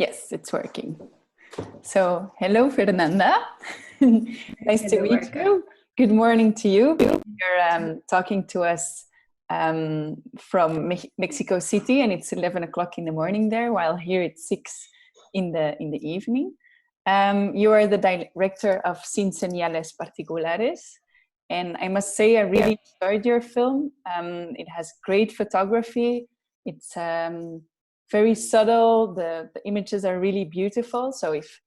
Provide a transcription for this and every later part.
Yes, it's working. So, hello, Fernanda. Nice to meet you. Good morning to you. You're talking to us from Mexico City, and it's 11 o'clock in the morning there, while here it's 6 in the evening. You are the director of Sin Señales Particulares, and I must say I really enjoyed your film. It has great photography. It's very subtle. The images are really beautiful. So if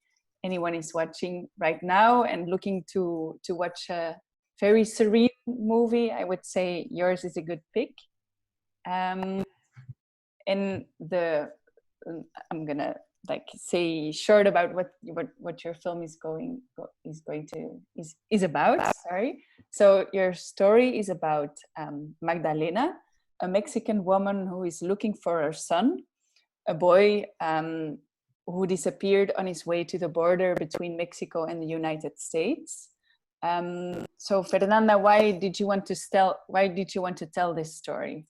anyone is watching right now and looking to watch a very serene movie, I would say yours is a good pick. And I'm gonna say short about what your film is about. Sorry. So your story is about Magdalena, a Mexican woman who is looking for her son, a boy who disappeared on his way to the border between Mexico and the United States. So Fernanda, why did you want to tell this story?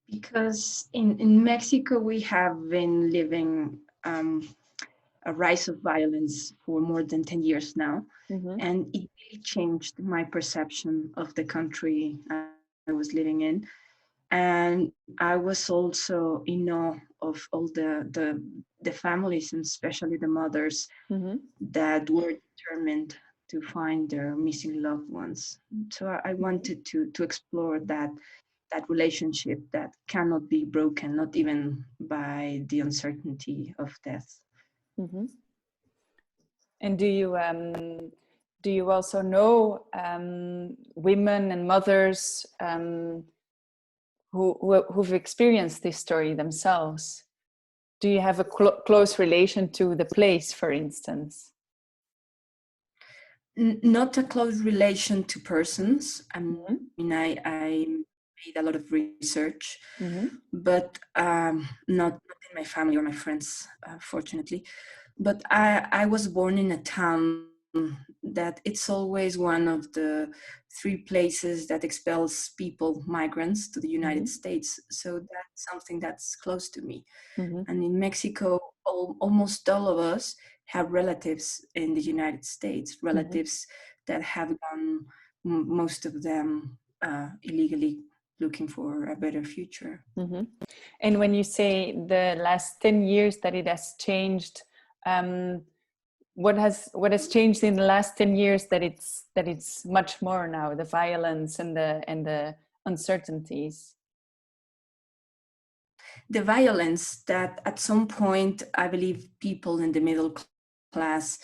Because in Mexico, we have been living a rise of violence for more than 10 years now. Mm-hmm. And it really changed my perception of the country I was living in. And I was also in awe of all the families, and especially the mothers, mm-hmm. that were determined to find their missing loved ones. So I wanted to explore that relationship that cannot be broken, not even by the uncertainty of death. Mm-hmm. And do you also know women and mothers who've experienced this story themselves? Do you have a close relation to the place, for instance? Not a close relation to persons. I mean, I made a lot of research, mm-hmm. but not in my family or my friends, fortunately. But I was born in a town that it's always one of the 3 places that expels people, migrants, to the United mm-hmm. States. So that's something that's close to me. Mm-hmm. And in Mexico, almost all of us have relatives in the United States, relatives mm-hmm. that have gone, most of them illegally, looking for a better future. Mm-hmm. And when you say the last 10 years that it has changed, what has changed in the last 10 years that it's much more now, the violence and the uncertainties? The violence that at some point, I believe people in the middle class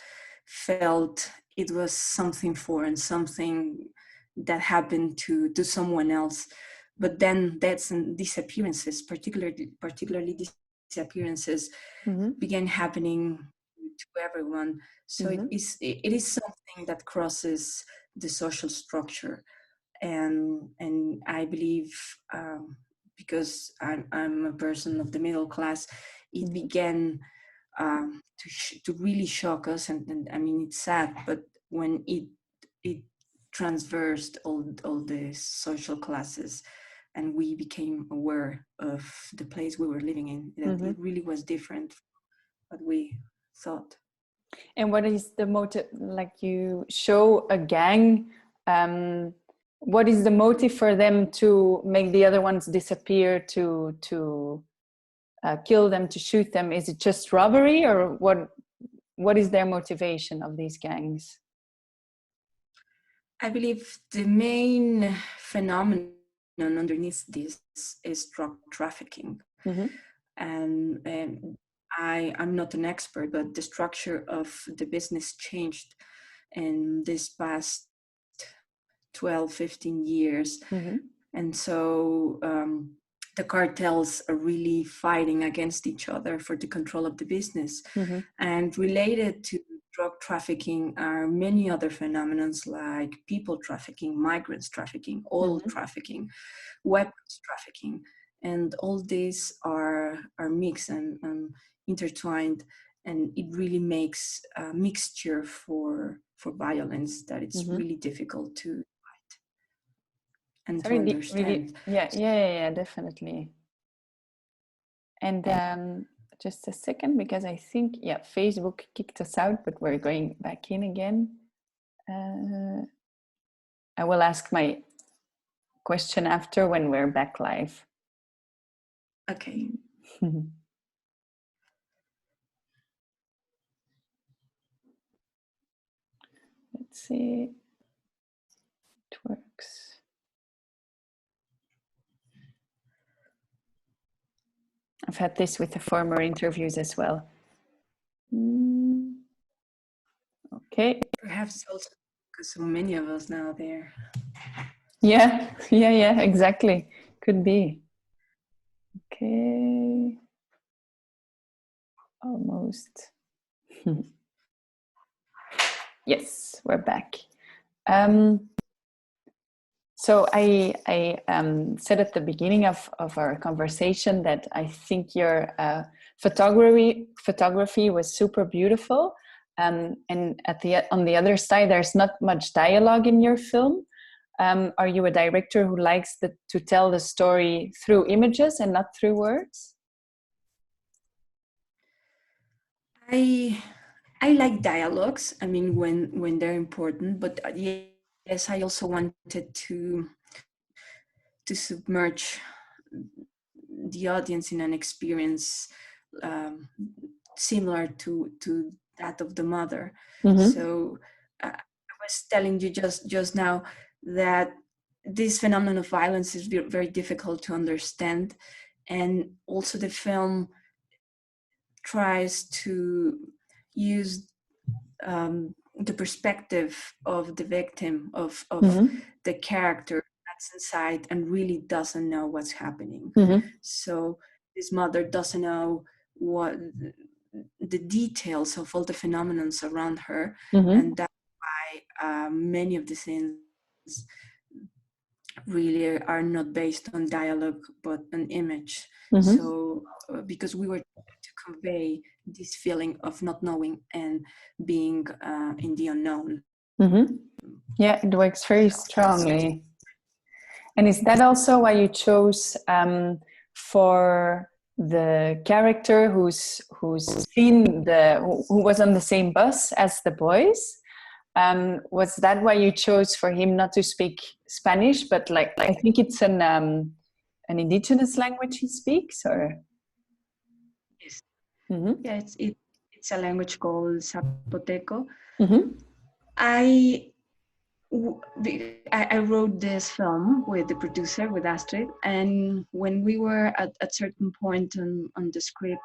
felt it was something foreign, something that happened to someone else. But then deaths and disappearances, particularly disappearances, mm-hmm. began happening to everyone. So mm-hmm. it is something that crosses the social structure, and I believe because I'm a person of the middle class, it mm-hmm. began to really shock us, and I mean, it's sad, but when it transversed all the social classes, and we became aware of the place we were living in, that mm-hmm. it really was different from what we thought. And what is the motive? Like, you show a gang, what is the motive for them to make the other ones disappear, to kill them, to shoot them? Is it just robbery, or what is their motivation of these gangs? I believe the main phenomenon underneath this is drug trafficking. Mm-hmm. And I'm not an expert, but the structure of the business changed in this past 12, 15 years. Mm-hmm. And so the cartels are really fighting against each other for the control of the business. Mm-hmm. And related to drug trafficking are many other phenomena like people trafficking, migrants trafficking, oil mm-hmm. trafficking, weapons trafficking. And all these are mixed and intertwined, and it really makes a mixture for violence that it's mm-hmm. really difficult to fight and to understand. Really, yeah, definitely. And just a second, because I think, yeah, Facebook kicked us out, but we're going back in again. I will ask my question after when we're back live. Okay. Let's see. It works. I've had this with the former interviews as well. Okay. Perhaps also because so many of us now there. Yeah, exactly. Could be. Okay. Almost. Yes, we're back. So I said at the beginning of our conversation that I think your photography was super beautiful. And on the other side, there's not much dialogue in your film. Are you a director who likes to tell the story through images and not through words? I like dialogues. I mean, when they're important, but yes, I also wanted to submerge the audience in an experience similar to that of the mother. Mm-hmm. So I was telling you just now that this phenomenon of violence is very difficult to understand, and also the film tries to use the perspective of the victim, of mm-hmm. the character that's inside and really doesn't know what's happening. Mm-hmm. So this mother doesn't know what the details of all the phenomena around her, mm-hmm. and that's why many of the scenes really are not based on dialogue but an image. Mm-hmm. So because we were to convey this feeling of not knowing and being in the unknown. Mm-hmm. Yeah, it works very strongly. And is that also why you chose for the character who was on the same bus as the boys? Was that why you chose for him not to speak Spanish, but like I think it's an indigenous language he speaks, or? Yes. Mm-hmm. Yeah, it's a language called Zapoteco. Mm-hmm. I wrote this film with the producer, with Astrid, and when we were at a certain point on the script,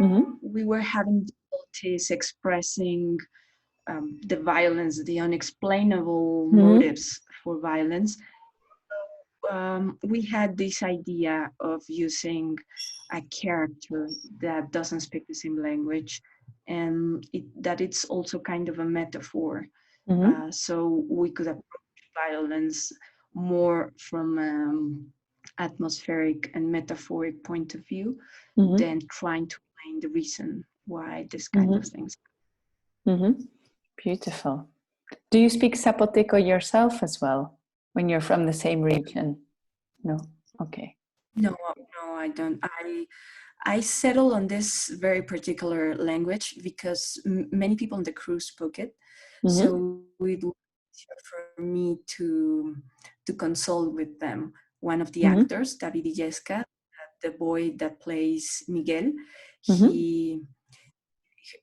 mm-hmm. we were having difficulties expressing the violence, the unexplainable mm-hmm. motives for violence. We had this idea of using a character that doesn't speak the same language, and that it's also kind of a metaphor. Mm-hmm. So we could approach violence more from atmospheric and metaphoric point of view, mm-hmm. than trying to explain the reason why this kind mm-hmm. of things. Mm-hmm. Beautiful. Do you speak Zapoteco yourself as well when you're from the same region? No? Okay. No, I don't. I settled on this very particular language because many people on the crew spoke it. Mm-hmm. So it was easier for me to consult with them. One of the mm-hmm. actors, David Illesca, the boy that plays Miguel, mm-hmm.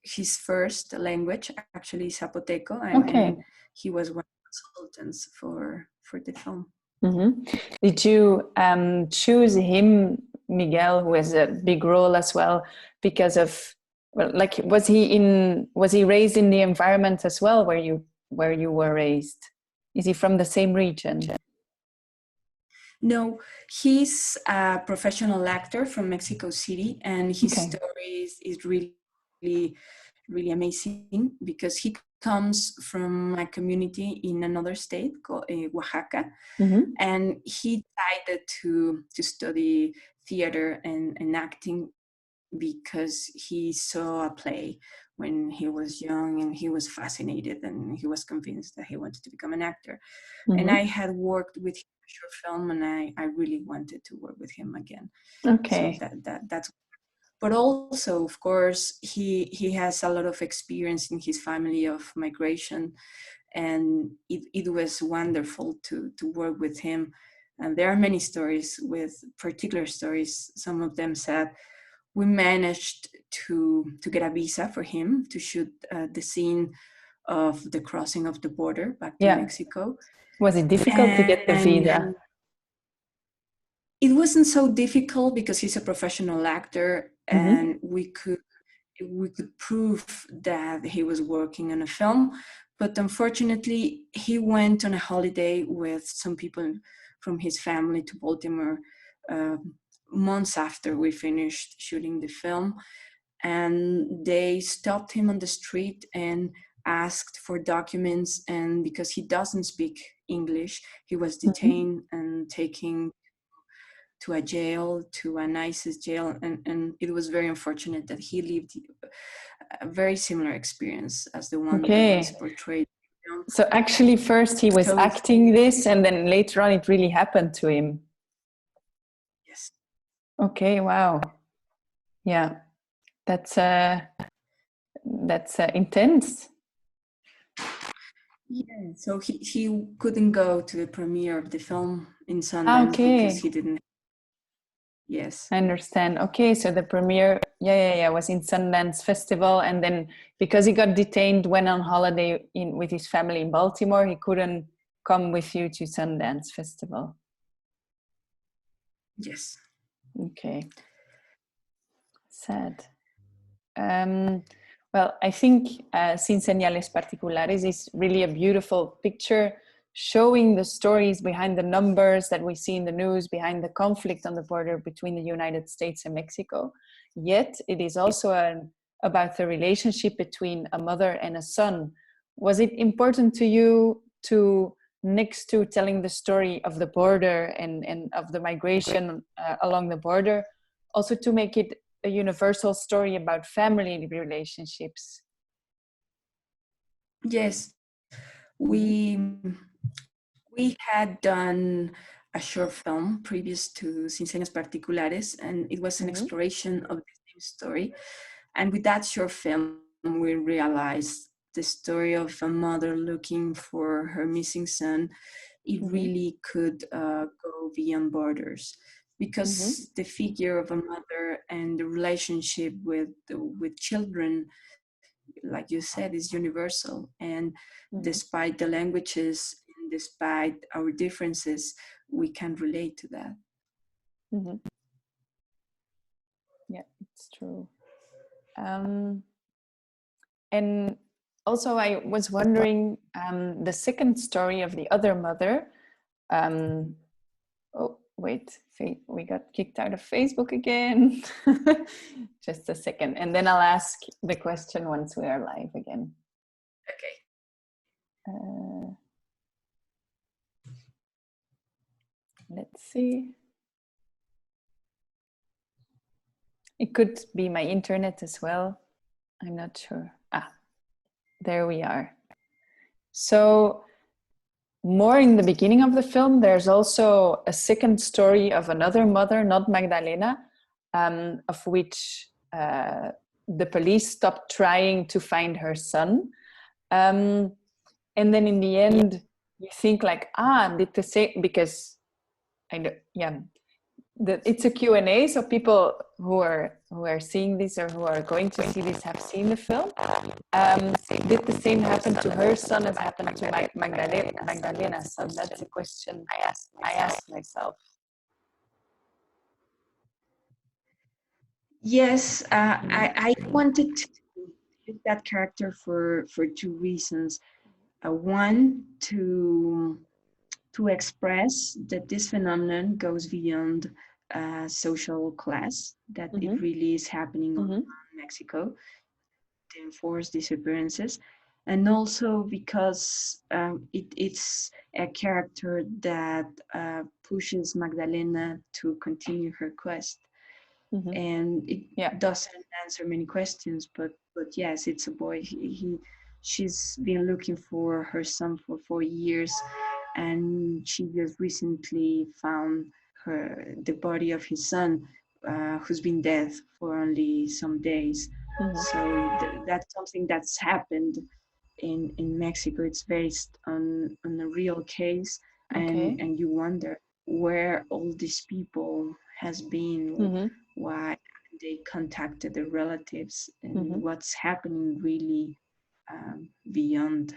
his first language actually is Zapoteco, and he was one of the consultants for the film. Mm-hmm. Did you choose him, Miguel, who has a big role as well, because of, well, like, was he raised in the environment as well where you were raised? Is he from the same region? No, he's a professional actor from Mexico City, and his story is really, really amazing because he comes from a community in another state called Oaxaca, mm-hmm. and he decided to study theater and acting because he saw a play when he was young and he was fascinated and he was convinced that he wanted to become an actor. Mm-hmm. And I had worked with him in a short film, and I really wanted to work with him again. Okay. So that's but also, of course, he has a lot of experience in his family of migration, and it was wonderful to work with him. And there are many stories with particular stories. Some of them said we managed to get a visa for him to shoot the scene of the crossing of the border back to Mexico. Was it difficult to get the visa? And it wasn't so difficult because he's a professional actor, and we could prove that he was working on a film. But unfortunately, he went on a holiday with some people from his family to Baltimore months after we finished shooting the film. And they stopped him on the street and asked for documents. And because he doesn't speak English, he was detained and taken to a jail, to an ISIS jail. And it was very unfortunate that he lived a very similar experience as the one that was portrayed. So actually first he was acting this, and then later on it really happened to him. Yes. Okay, wow. Yeah, that's intense. Yeah, so he couldn't go to the premiere of the film in Sundance because he didn't. Yes, I understand. Okay, so the premiere, was in Sundance Festival, and then because he got detained, went on holiday with his family in Baltimore, he couldn't come with you to Sundance Festival. Yes. Okay. Sad. Well, I think Sin Señales Particulares is really a beautiful picture showing the stories behind the numbers that we see in the news, behind the conflict on the border between the United States and Mexico. Yet it is also about the relationship between a mother and a son. Was it important to you to, next to telling the story of the border and of the migration along the border, also to make it a universal story about family relationships? Yes, we had done a short film previous to Sin Señas Particulares, and it was an exploration of the same story. And with that short film, we realized the story of a mother looking for her missing son. It really could go beyond borders, because the figure of a mother and the relationship with children, like you said, is universal. And despite the languages, and despite our differences, we can relate to that. Yeah, it's true. And also I was wondering, the second story of the other mother, oh wait, we got kicked out of Facebook again. Just a second, and then I'll ask the question once we are live again. Okay. Let's see. It could be my internet as well. I'm not sure. There we are. So more in the beginning of the film, there's also a second story of another mother, not Magdalena, of which the police stopped trying to find her son. And then in the end, you think like, did the same, because it's a Q&A, so people who are seeing this or who are going to see this have seen the film. Did the same happen to her son as happened to Magdalena's son? That's a question I asked myself. Yes, I wanted to use that character for two reasons. One, to express that this phenomenon goes beyond social class, that it really is happening in Mexico, to enforce disappearances. And also because it's a character that pushes Magdalena to continue her quest. And it doesn't answer many questions, but yes, it's a boy. She's been looking for her son for 4 years, and she just recently found the body of his son who's been dead for only some days. So that's something that's happened in Mexico. It's based on a real case, Okay. and you wonder where all these people has been, why they contacted their relatives, and what's happening really beyond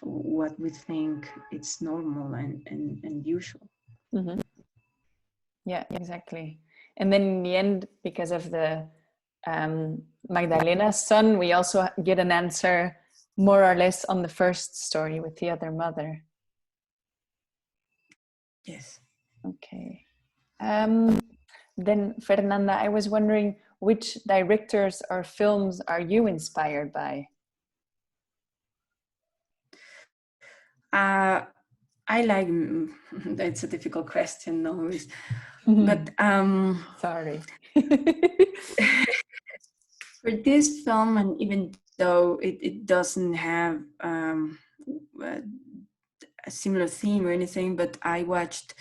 what we think it's normal and usual. Yeah, exactly. And then in the end, because of the Magdalena's son, we also get an answer more or less on the first story with the other mother. Yes. Okay. Then, Fernanda, I was wondering, which directors or films are you inspired by? I like, that's a difficult question always, but sorry. For this film, and even though it doesn't have a similar theme or anything, but I watched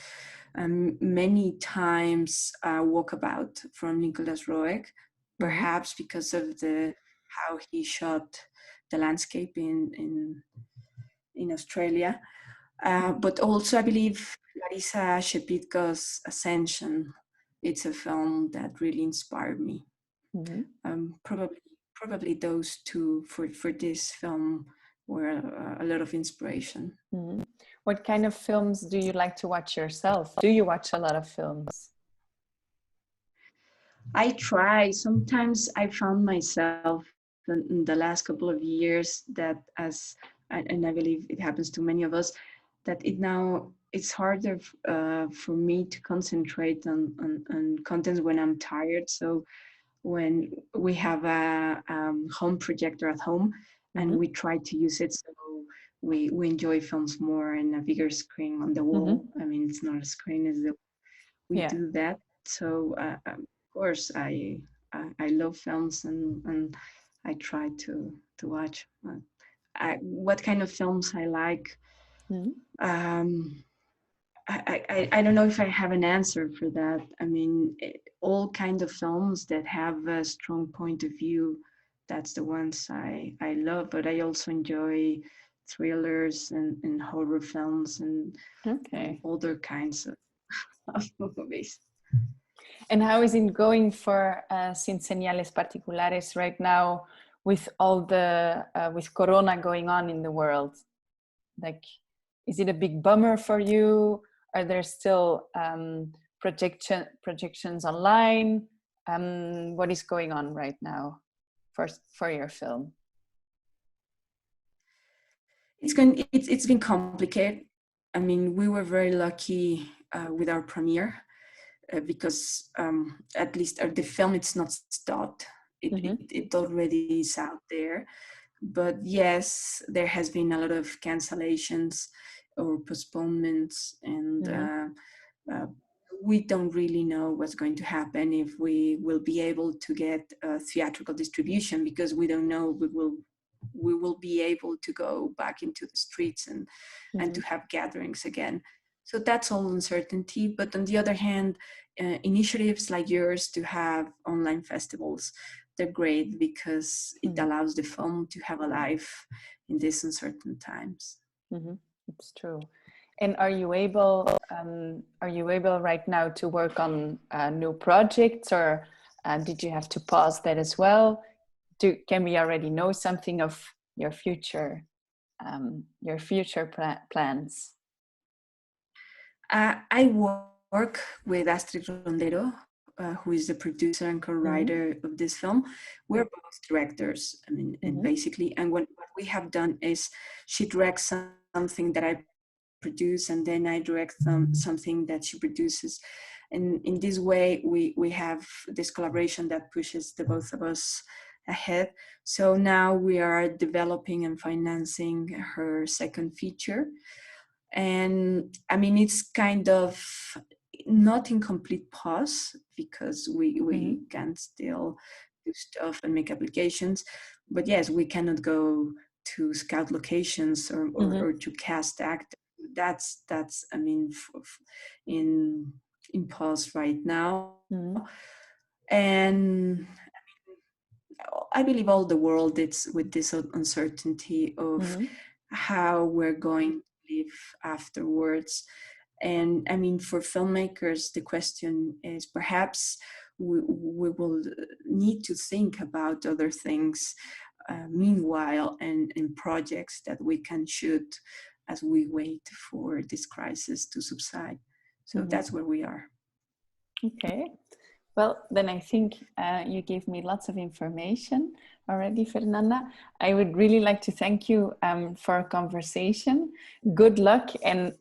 many times Walkabout from Nicolas Roeg, perhaps because of how he shot the landscape in Australia. But also, I believe Larissa Shepitko's Ascension. It's a film that really inspired me. Probably those two for this film were a lot of inspiration. What kind of films do you like to watch yourself? Do you watch a lot of films? I try. Sometimes I found myself in the last couple of years that and I believe it happens to many of us, that it's harder for me to concentrate on contents when I'm tired. So when we have a home projector at home and we try to use it, so we enjoy films more in a bigger screen on the wall. I mean, it's not a screen, we do that. So of course I love films and I try to watch. What kind of films I like? I don't know if I have an answer for that. I mean, all kind of films that have a strong point of view, that's the ones I love. But I also enjoy thrillers and horror films and other kinds of movies. And how is it going for Sin Señales Particulares right now with all the with Corona going on in the world? Like, is it a big bummer for you? Are there still projections online? What is going on right now for your film? It's been complicated. I mean, we were very lucky with our premiere because at least the film, it's not stopped. It already is out there. But yes, there has been a lot of cancellations or postponements, and we don't really know what's going to happen, if we will be able to get theatrical distribution, because we don't know we will be able to go back into the streets and to have gatherings again. So that's all uncertainty. But on the other hand, initiatives like yours to have online festivals, they're great because it allows the film to have a life in these uncertain times. It's true. And are you able right now to work on new projects, or did you have to pause that as well? Can we already know something of your future plans? I work with Astrid Rondero, who is the producer and co-writer of this film. We're both directors. I mean, and basically, and what we have done is she directs something that I produce, and then I direct something that she produces. And in this way, we have this collaboration that pushes the both of us ahead. So now we are developing and financing her second feature. And I mean, it's kind of not in complete pause because we can still do stuff and make applications. But yes, we cannot go to scout locations or to cast actors. That's I mean, in in pause right now. Mm-hmm. And I believe all the world is with this uncertainty of Mm-hmm. how we're going to live afterwards. And I mean, for filmmakers, the question is perhaps we will need to think about other things meanwhile, and projects that we can shoot as we wait for this crisis to subside. So Mm-hmm. that's where we are. Okay. Well, then I think you gave me lots of information already, Fernanda. I would really like to thank you for our conversation. Good luck. And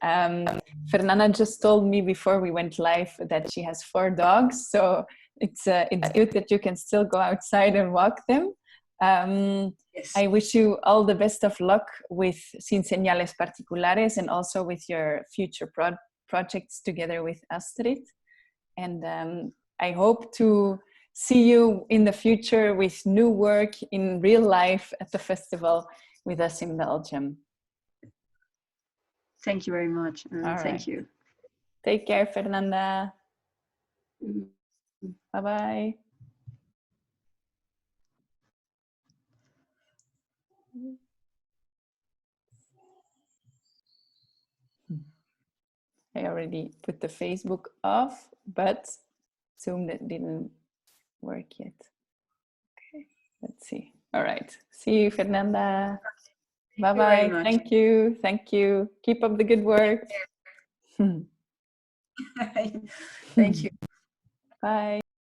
Fernanda just told me before we went live that she has 4 dogs. So it's good that you can still go outside and walk them. Yes. I wish you all the best of luck with Sin Señales Particulares and also with your future projects together with Astrid. And I hope to see you in the future with new work in real life at the festival with us in Belgium. Thank you very much. Thank you. Take care, Fernanda. Bye-bye. I already put the Facebook off, but Zoom that didn't work yet. Okay, let's see. All right. See you, Fernanda. Bye-bye. Thank you. Thank you. Keep up the good work. Thank you. Bye.